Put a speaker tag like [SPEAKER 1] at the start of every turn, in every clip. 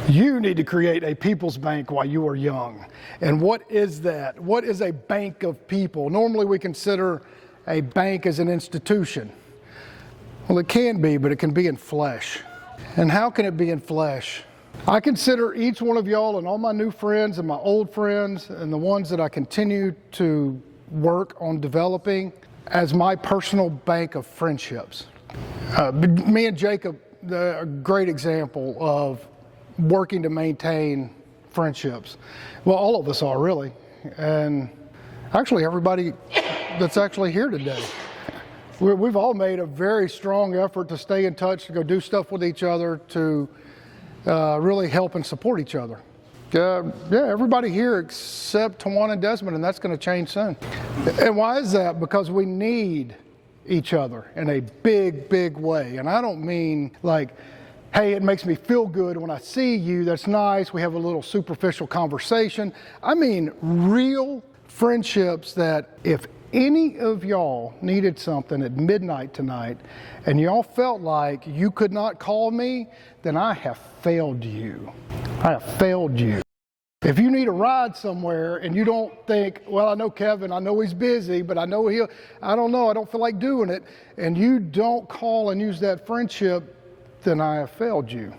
[SPEAKER 1] You need to create a people's bank while you are young. And what is that? What is a bank of people? Normally we consider a bank as an institution. Well, it can be, but it can be in flesh. And how can it be in flesh? I consider each one of y'all and all my new friends and my old friends and the ones that I continue to work on developing as my personal bank of friendships. Me and Jacob, a great example of working to maintain friendships. Well, all of us are really, and actually everybody that's actually here today. We've all made a very strong effort to stay in touch, to go do stuff with each other, to really help and support each other. Yeah, everybody here except Tawan and Desmond, and that's going to change soon. And why is that? Because we need each other in a big, big way. And I don't mean like, hey, it makes me feel good when I see you, that's nice, we have a little superficial conversation. I mean real friendships that if any of y'all needed something at midnight tonight and y'all felt like you could not call me, then I have failed you. I have failed you. If you need a ride somewhere and you don't think, well, I know Kevin, I know he's busy, but I know I don't feel like doing it, and you don't call and use that friendship, then I have failed you.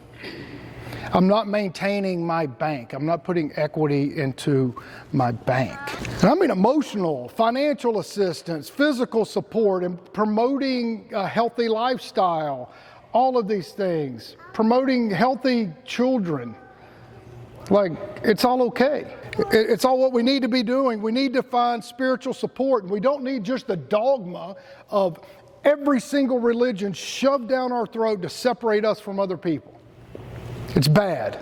[SPEAKER 1] I'm not maintaining my bank. I'm not putting equity into my bank. And I mean emotional, financial assistance, physical support, and promoting a healthy lifestyle, all of these things, promoting healthy children. Like, it's all okay. It's all what we need to be doing. We need to find spiritual support, and we don't need just the dogma of every single religion shoved down our throat to separate us from other people. It's bad.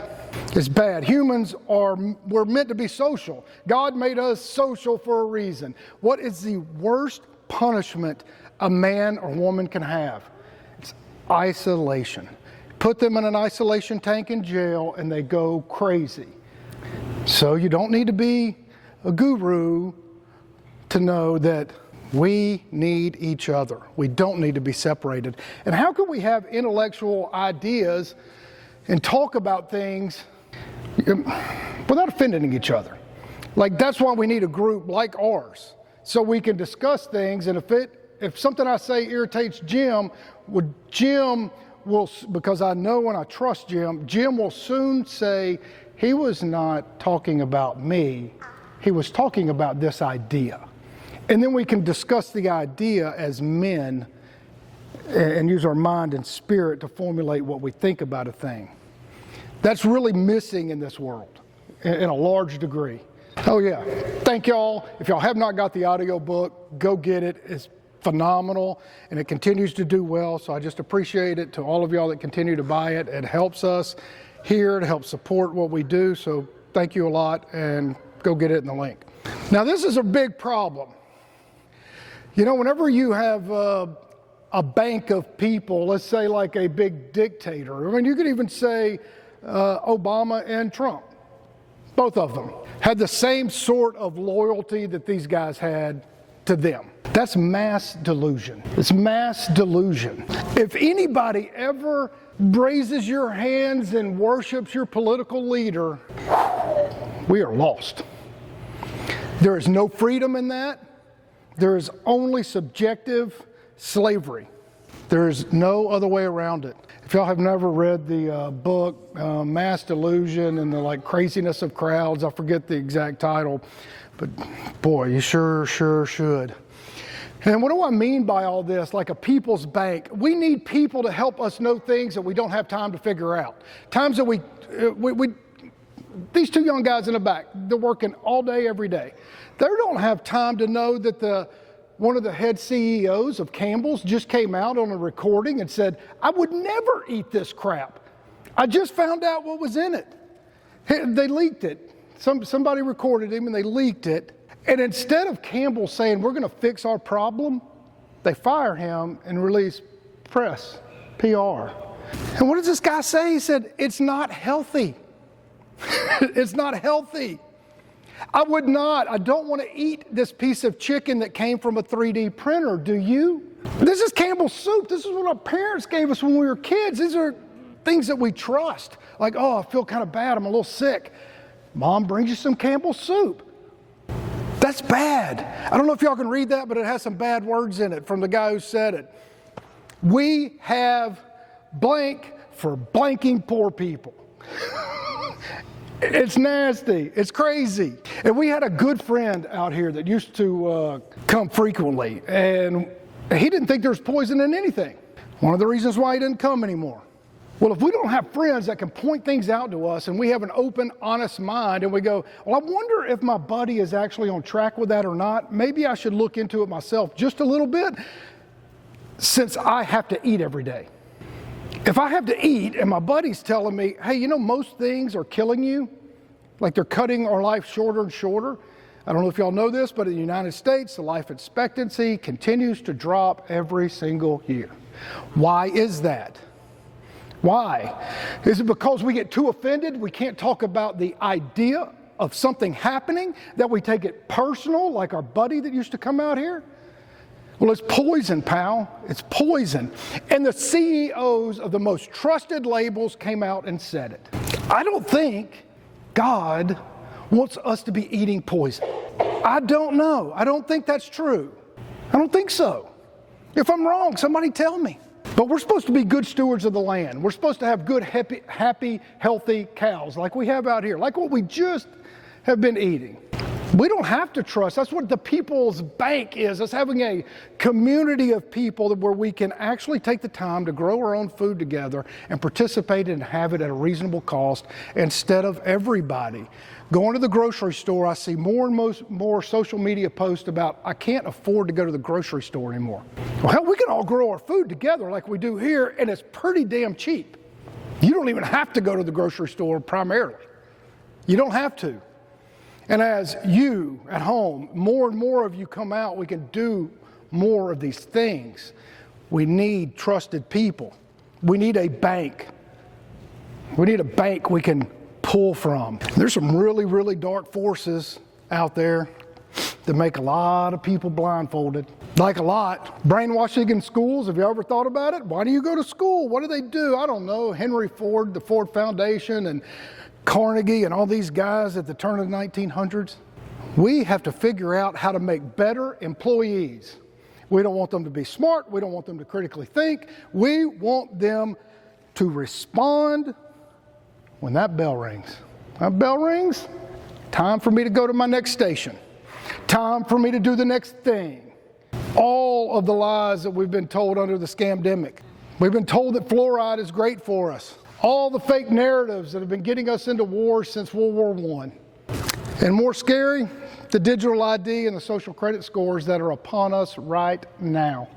[SPEAKER 1] It's bad. We're meant to be social. God made us social for a reason. What is the worst punishment a man or woman can have? It's isolation. Put them in an isolation tank in jail and they go crazy. So you don't need to be a guru to know that we need each other. We don't need to be separated. And how can we have intellectual ideas and talk about things without offending each other? Like, that's why we need a group like ours, so we can discuss things. And if something I say irritates Jim, Jim will, because I know and I trust Jim will soon say, he was not talking about me, he was talking about this idea. And then we can discuss the idea as men and use our mind and spirit to formulate what we think about a thing. That's really missing in this world in a large degree. Oh yeah, thank y'all. If y'all have not got the audio book, go get it. It's phenomenal and it continues to do well. So I just appreciate it to all of y'all that continue to buy it. It helps us here to help support what we do. So thank you a lot, and go get it in the link. Now this is a big problem. You know, whenever you have a bank of people, let's say like a big dictator, I mean, you could even say Obama and Trump, both of them had the same sort of loyalty that these guys had to them. That's mass delusion. It's mass delusion. If anybody ever raises your hands and worships your political leader, we are lost. There is no freedom in that. There is only subjective slavery. There is no other way around it. If y'all have never read the book, Mass Delusion and the Craziness of Crowds, I forget the exact title, but boy, you sure should. And what do I mean by all this? Like a people's bank. We need people to help us know things that we don't have time to figure out. Times that these two young guys in the back, they're working all day, every day. They don't have time to know that one of the head CEOs of Campbell's just came out on a recording and said, I would never eat this crap. I just found out what was in it. They leaked it. Somebody recorded him and they leaked it. And instead of Campbell saying, we're going to fix our problem, they fire him and release press, PR. And what does this guy say? He said, it's not healthy. It's not healthy. I don't want to eat this piece of chicken that came from a 3D printer, do you? This is Campbell's soup. This is what our parents gave us when we were kids. These are things that we trust. Like, oh, I feel kind of bad, I'm a little sick. Mom brings you some Campbell's soup. That's bad. I don't know if y'all can read that, but it has some bad words in it from the guy who said it. We have blank for blanking poor people. It's nasty. It's crazy. And we had a good friend out here that used to come frequently, and he didn't think there was poison in anything. One of the reasons why he didn't come anymore. Well, if we don't have friends that can point things out to us and we have an open, honest mind and we go, well, I wonder if my buddy is actually on track with that or not. Maybe I should look into it myself just a little bit since I have to eat every day. If I have to eat and my buddy's telling me, hey, you know, most things are killing you, like they're cutting our life shorter and shorter. I don't know if y'all know this, but in the United States, the life expectancy continues to drop every single year. Why is that? Why? Is it because we get too offended? We can't talk about the idea of something happening, that we take it personal, like our buddy that used to come out here? Well, it's poison, pal. It's poison. And the CEOs of the most trusted labels came out and said it. I don't think God wants us to be eating poison. I don't know. I don't think that's true. I don't think so. If I'm wrong, somebody tell me. But we're supposed to be good stewards of the land. We're supposed to have good, happy, healthy cows like we have out here, like what we just have been eating. We don't have to trust. That's what the people's bank is. It's having a community of people where we can actually take the time to grow our own food together and participate and have it at a reasonable cost instead of everybody. Going to the grocery store, I see more and more social media posts about, I can't afford to go to the grocery store anymore. Well, hell, we can all grow our food together like we do here, and it's pretty damn cheap. You don't even have to go to the grocery store primarily. You don't have to. And as you at home, more and more of you come out, we can do more of these things. We need trusted people. We need a bank. We need a bank we can pull from. There's some really, really dark forces out there that make a lot of people blindfolded. Like a lot. Brainwashing in schools, have you ever thought about it? Why do you go to school? What do they do? I don't know. Henry Ford, the Ford Foundation, and Carnegie and all these guys at the turn of the 1900s. We have to figure out how to make better employees. We don't want them to be smart. We don't want them to critically think. We want them to respond when that bell rings. That bell rings, time for me to go to my next station. Time for me to do the next thing. All of the lies that we've been told under the scamdemic. We've been told that fluoride is great for us. All the fake narratives that have been getting us into wars since World War I. And more scary, the digital ID and the social credit scores that are upon us right now.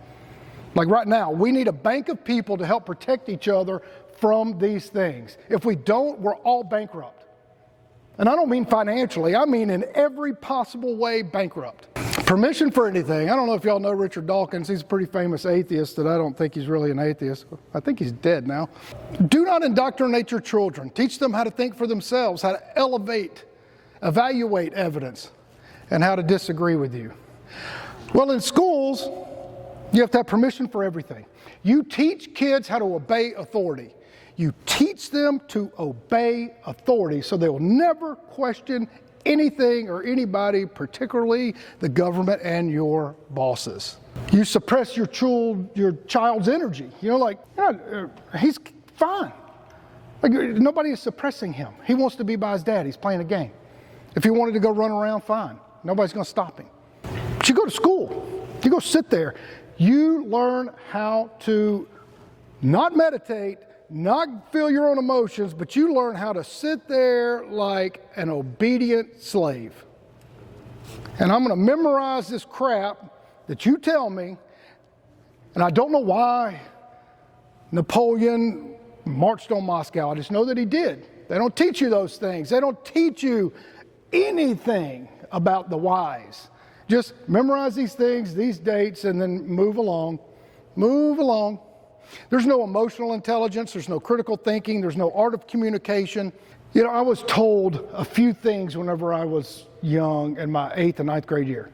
[SPEAKER 1] Like right now, we need a bank of people to help protect each other from these things. If we don't, we're all bankrupt. And I don't mean financially, I mean in every possible way bankrupt. Permission for anything. I don't know if y'all know Richard Dawkins. He's a pretty famous atheist that I don't think he's really an atheist. I think he's dead now. Do not indoctrinate your children. Teach them how to think for themselves, how to evaluate evidence, and how to disagree with you. Well, in schools, you have to have permission for everything. You teach kids how to obey authority. You teach them to obey authority so they will never question anything or anybody, particularly the government and your bosses. You suppress your child's energy. You know, like, he's fine. Like, nobody is suppressing him. He wants to be by his dad. He's playing a game. If he wanted to go run around, fine. Nobody's going to stop him. But you go to school. You go sit there. You learn how to not meditate, not feel your own emotions, but you learn how to sit there like an obedient slave. And I'm going to memorize this crap that you tell me, and I don't know why Napoleon marched on Moscow. I just know that he did. They don't teach you those things. They don't teach you anything about the whys. Just memorize these things, these dates, and then move along. Move along. There's no emotional intelligence, there's no critical thinking, there's no art of communication. You know, I was told a few things whenever I was young in my 8th and 9th grade year.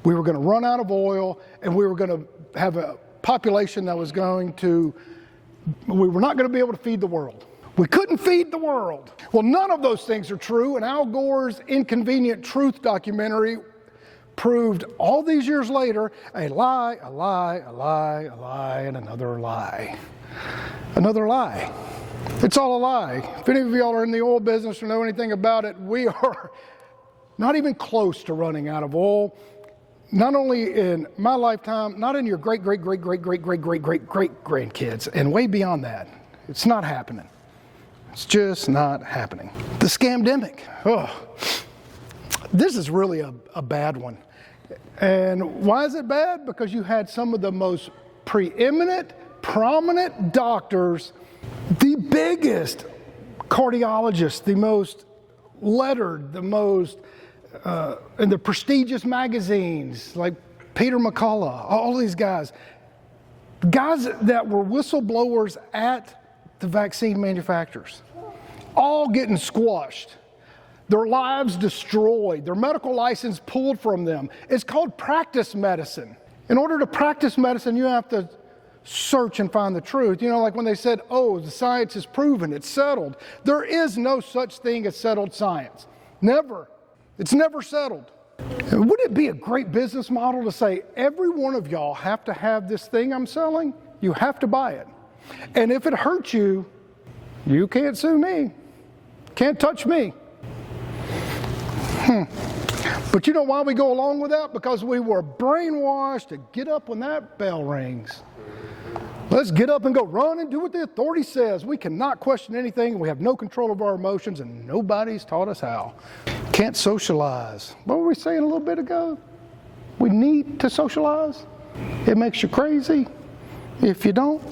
[SPEAKER 1] We were going to run out of oil, and we were going to have a population that was going to We were not going to be able to feed the world. We couldn't feed the world. Well, none of those things are true, and Al Gore's Inconvenient Truth documentary proved all these years later a lie, a lie, a lie, a lie, and another lie. Another lie. It's all a lie. If any of y'all are in the oil business or know anything about it, we are not even close to running out of oil. Not only in my lifetime, not in your great grandkids, and way beyond that. It's not happening. It's just not happening. The scamdemic. Oh, this is really a bad one. And why is it bad? Because you had some of the most preeminent, prominent doctors, the biggest cardiologists, the most lettered, the most in the prestigious magazines like Peter McCullough, all these guys that were whistleblowers at the vaccine manufacturers, all getting squashed, their lives destroyed, their medical license pulled from them. It's called practice medicine. In order to practice medicine, you have to search and find the truth. You know, like when they said, oh, the science is proven, it's settled. There is no such thing as settled science. Never. It's never settled. And wouldn't it be a great business model to say, every one of y'all have to have this thing I'm selling? You have to buy it. And if it hurts you, you can't sue me. Can't touch me. But you know why we go along with that? Because we were brainwashed to get up when that bell rings. Let's get up and go run and do what the authority says. We cannot question anything. We have no control of our emotions, and nobody's taught us how. Can't socialize. What were we saying a little bit ago? We need to socialize. It makes you crazy if you don't.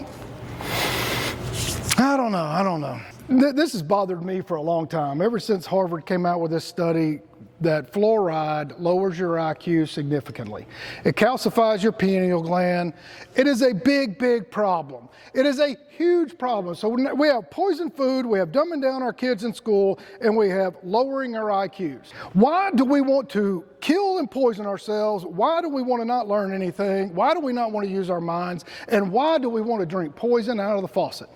[SPEAKER 1] I don't know. This has bothered me for a long time. Ever since Harvard came out with this study that fluoride lowers your IQ significantly. It calcifies your pineal gland. It is a big, big problem. It is a huge problem. So we have poisoned food, we have dumbing down our kids in school, and we have lowering our IQs. Why do we want to kill and poison ourselves? Why do we want to not learn anything? Why do we not want to use our minds? And why do we want to drink poison out of the faucet?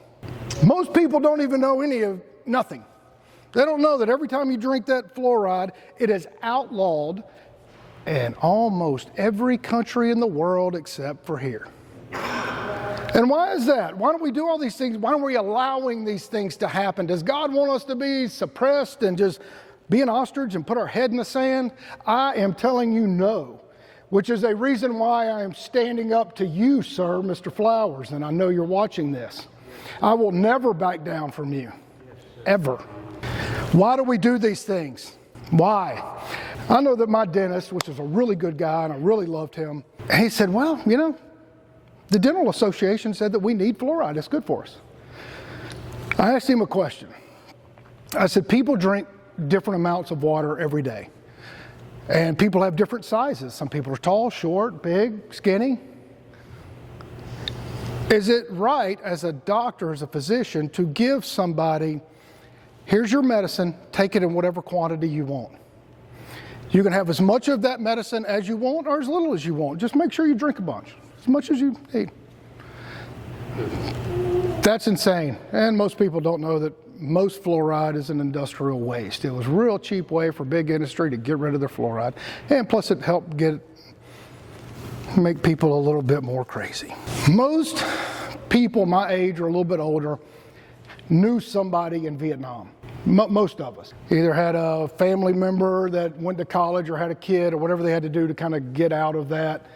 [SPEAKER 1] Most people don't even know nothing. They don't know that every time you drink that fluoride, it is outlawed in almost every country in the world except for here. And why is that? Why don't we do all these things? Why aren't we allowing these things to happen? Does God want us to be suppressed and just be an ostrich and put our head in the sand? I am telling you no, which is a reason why I am standing up to you, sir, Mr. Flowers, and I know you're watching this. I will never back down from you, ever. Why do we do these things? Why? I know that my dentist, which is a really good guy, and I really loved him, he said, well, you know, the Dental Association said that we need fluoride. It's good for us. I asked him a question. I said, people drink different amounts of water every day. And people have different sizes. Some people are tall, short, big, skinny. Is it right as a doctor, as a physician, to give somebody, here's your medicine, take it in whatever quantity you want. You can have as much of that medicine as you want or as little as you want. Just make sure you drink a bunch, as much as you need. That's insane. And most people don't know that most fluoride is an industrial waste. It was a real cheap way for big industry to get rid of their fluoride. And plus it helped make people a little bit more crazy. Most people my age or a little bit older knew somebody in Vietnam. Most of us either had a family member that went to college or had a kid or whatever they had to do to kind of get out of that,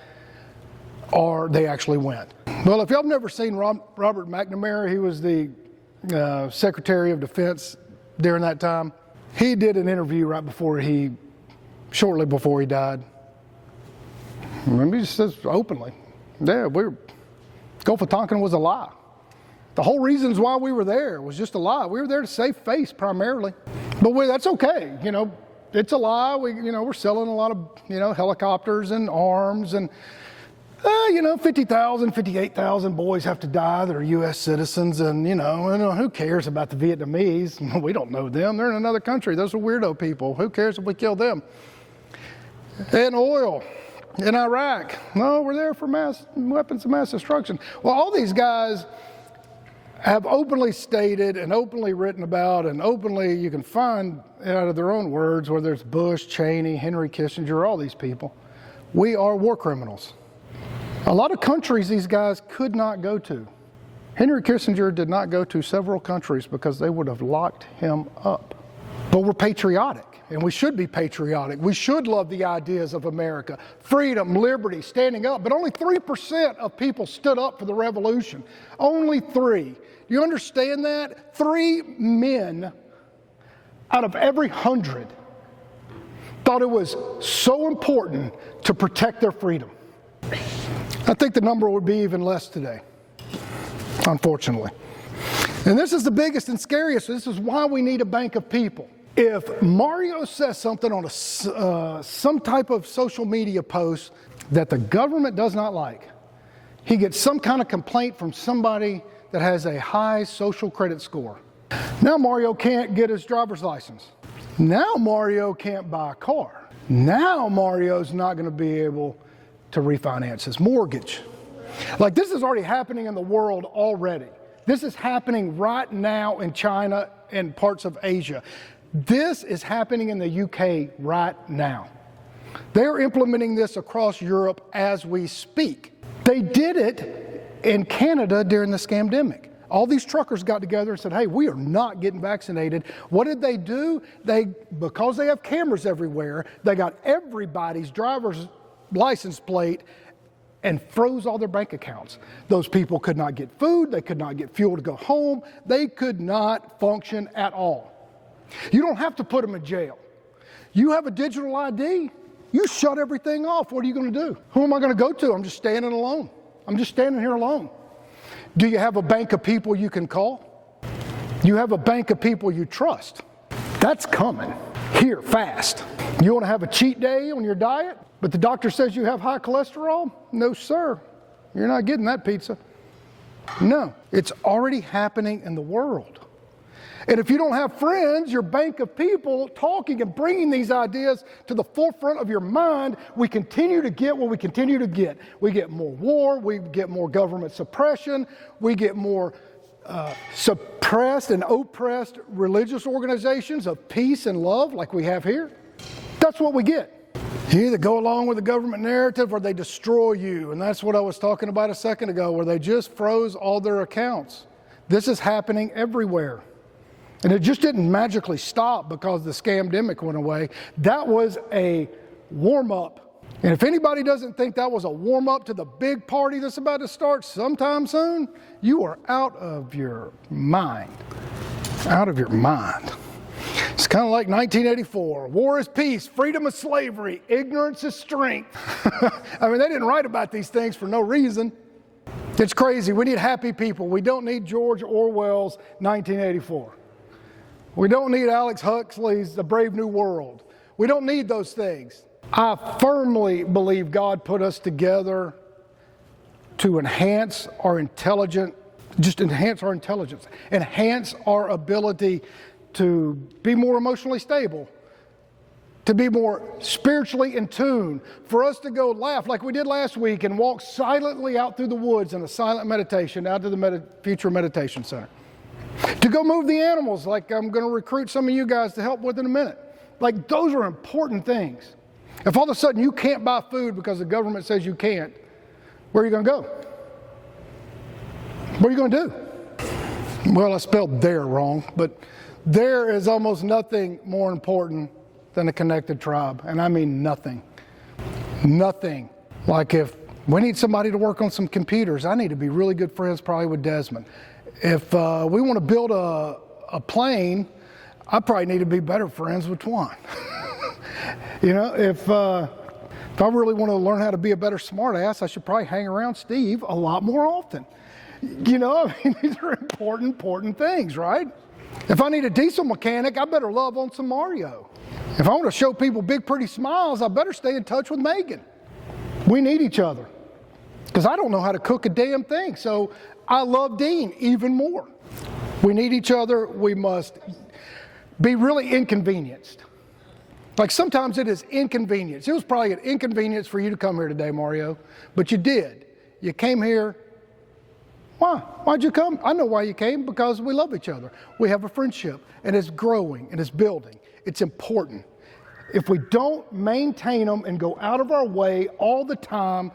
[SPEAKER 1] or they actually went. Well, if y'all have never seen Robert McNamara, he was the Secretary of Defense during that time. He did an interview shortly before he died. Remember, he says openly, Gulf of Tonkin was a lie. The whole reasons why we were there was just a lie. We were there to save face primarily. But that's okay. You know, it's a lie. We're selling a lot of, helicopters and arms and, 50,000, 58,000 boys have to die that are U.S. citizens. And, who cares about the Vietnamese? We don't know them. They're in another country. Those are weirdo people. Who cares if we kill them? And oil. In Iraq, no, we're there for weapons of mass destruction. Well, all these guys have openly stated and openly written about and openly, you can find out of their own words, whether it's Bush, Cheney, Henry Kissinger, all these people, we are war criminals. A lot of countries these guys could not go to. Henry Kissinger did not go to several countries because they would have locked him up. But we're patriotic, and we should be patriotic. We should love the ideas of America, freedom, liberty, standing up. But only 3% of people stood up for the revolution. Only 3. Do you understand that? 3 men out of every 100 thought it was so important to protect their freedom. I think the number would be even less today, unfortunately. And this is the biggest and scariest. This is why we need a bank of people. If Mario says something on some type of social media post that the government does not like, he gets some kind of complaint from somebody that has a high social credit score. Now Mario can't get his driver's license. Now Mario can't buy a car. Now Mario's not going to be able to refinance his mortgage. Like, this is already happening in the world already. This is happening right now in China and parts of Asia. This is happening in the UK right now. They're implementing this across Europe as we speak. They did it in Canada during the scamdemic. All these truckers got together and said, hey, we are not getting vaccinated. What did they do? Because they have cameras everywhere, they got everybody's driver's license plate and froze all their bank accounts. Those people could not get food, they could not get fuel to go home, they could not function at all. You don't have to put them in jail. You have a digital ID, you shut everything off. What are you going to do? Who am I going to go to? I'm just standing alone. I'm just standing here alone. Do you have a bank of people you can call? You have a bank of people you trust. That's coming here fast. You want to have a cheat day on your diet, but the doctor says you have high cholesterol? No, sir. You're not getting that pizza. No, it's already happening in the world. And if you don't have friends, your bank of people talking and bringing these ideas to the forefront of your mind, we continue to get what we continue to get. We get more war, we get more government suppression, we get more suppressed and oppressed religious organizations of peace and love like we have here. That's what we get. You either go along with the government narrative or they destroy you. And that's what I was talking about a second ago, where they just froze all their accounts. This is happening everywhere. And it just didn't magically stop because the scamdemic went away. That was a warm-up. And if anybody doesn't think that was a warm-up to the big party that's about to start sometime soon, you are out of your mind. Out of your mind. It's kind of like 1984. War is peace, freedom is slavery, ignorance is strength. I mean, they didn't write about these things for no reason. It's crazy. We need happy people. We don't need George Orwell's 1984. We don't need Alex Huxley's The Brave New World. We don't need those things. I firmly believe God put us together to enhance our intelligence, enhance our ability to be more emotionally stable, to be more spiritually in tune, for us to go laugh like we did last week and walk silently out through the woods in a silent meditation out to the future meditation center. To go move the animals like I'm going to recruit some of you guys to help with in a minute. Like, those are important things. If all of a sudden you can't buy food because the government says you can't, where are you going to go? What are you going to do? Well, I spelled there wrong, but there is almost nothing more important than a connected tribe. And I mean nothing. Nothing. Like, if we need somebody to work on some computers, I need to be really good friends probably with Desmond. If we want to build a plane, I probably need to be better friends with Twan. You know, if I really want to learn how to be a better smartass, I should probably hang around Steve a lot more often. You know, I mean, these are important things, right? If I need a diesel mechanic, I better love on some Mario. If I want to show people big, pretty smiles, I better stay in touch with Megan. We need each other. Because I don't know how to cook a damn thing, so I love Dean even more. We need each other. We must be really inconvenienced. Like, sometimes it is inconvenience. It was probably an inconvenience for you to come here today, Mario, but you did. You came here Why? Why'd you come? I know why you came, because we love each other. We have a friendship, and it's growing, and it's building. It's important. If we don't maintain them and go out of our way all the time,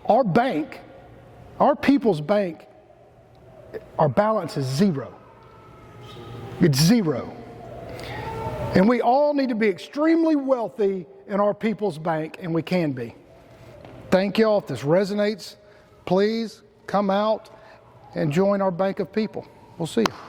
[SPEAKER 1] our bank, our people's bank, our balance is zero. It's zero. And we all need to be extremely wealthy in our people's bank, and we can be. Thank y'all. If this resonates, please come out and join our bank of people. We'll see you.